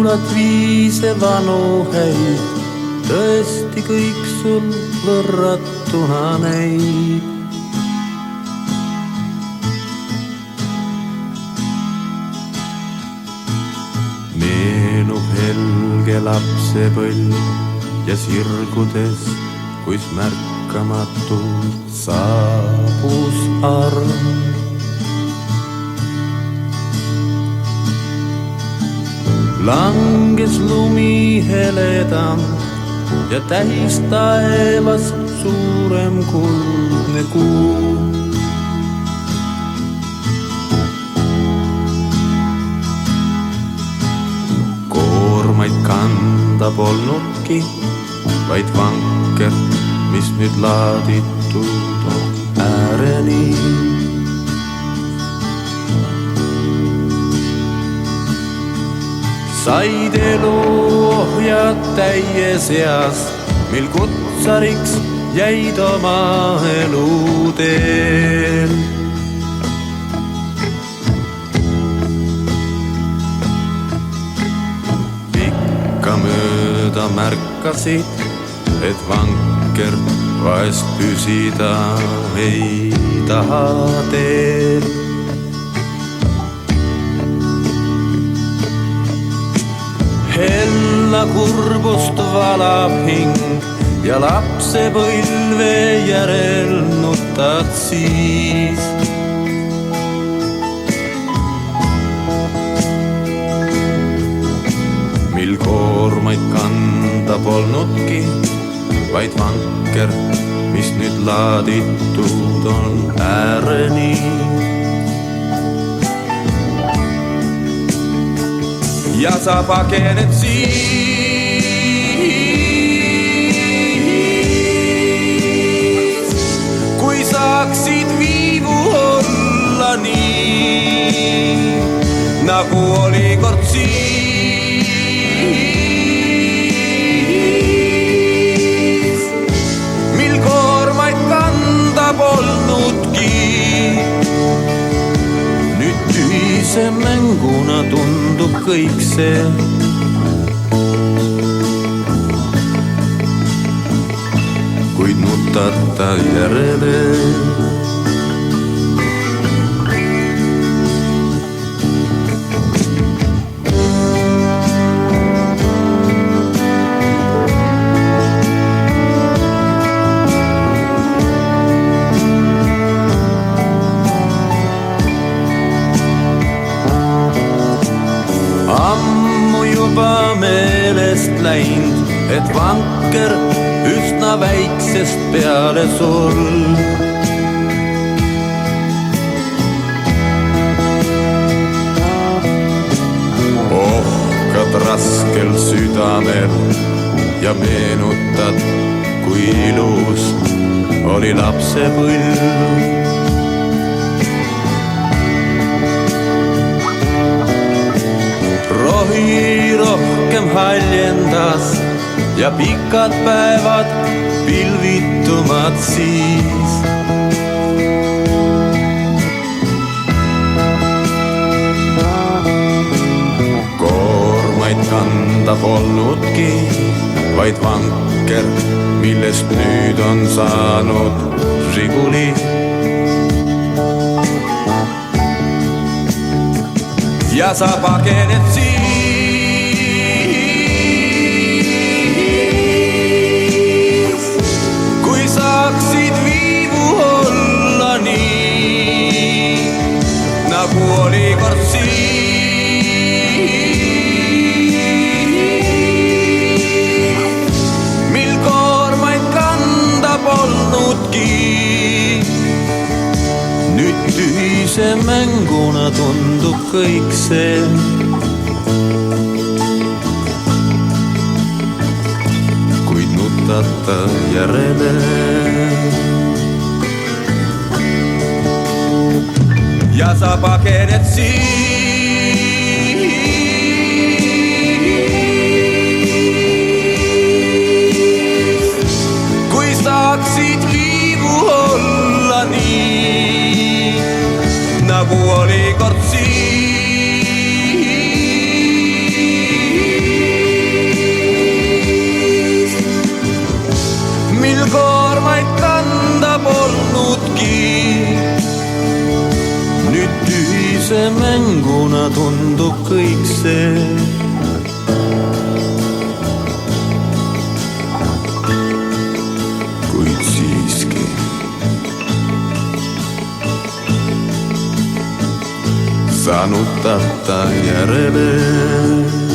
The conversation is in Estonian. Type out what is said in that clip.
kuulad viise vanu häid, tõesti kõik sul võrratuna näib. Meenub helge lapsepõlv ja sirgudes, kuis märkamatult saabus arm. Langes lumi heledam ja täis taevas suurem kuldne kuu. Koormaid kanda polnudki, vaid vanker, mis nüüd laaditud on ääreni. Said elu ohjad täies eas, mil kutsariks jäid oma eluteel. Pikka mööda märkasid, et vanker vaest püsida ei taha teel. Hella kurbust valab hing ja lapsepõlve järel nutad siis. Mil koormaid kanda polnudki, vaid vanker, mis nüüd laaditud on ääreni. Ja sa pakened siis, kui saaksid viivu olla nii, nagu oli kord siis. Mil koormaid kanda polnudki, nüüd tühise mänguna tundub kõik see. Kuid nutata järele. Ammu juba meelest läinud, et vanker üsna väiksest peale sul. Ohkad raskel südamel ja meenutad, kui ilus oli lapsepõlv. Rohi rohkem haljendas ja pikad päevad pilvitumad siis. Koormaid kanda polnudki, vaid vanker, millest nüüd on saanud Žiguli. Ja sa pakened siis, kui saaksid viivu olla nii, nagu oli kord siis. Mil koormaid kanda polnudki, nüüd tühise mänguna tundub kõik see. Kuid nutata järele. Ja sa pakened siis, kui saaksid viivu olla nii, nagu oli kord siis. tundub kõik see. Kuid siiski sa nutad ta järele.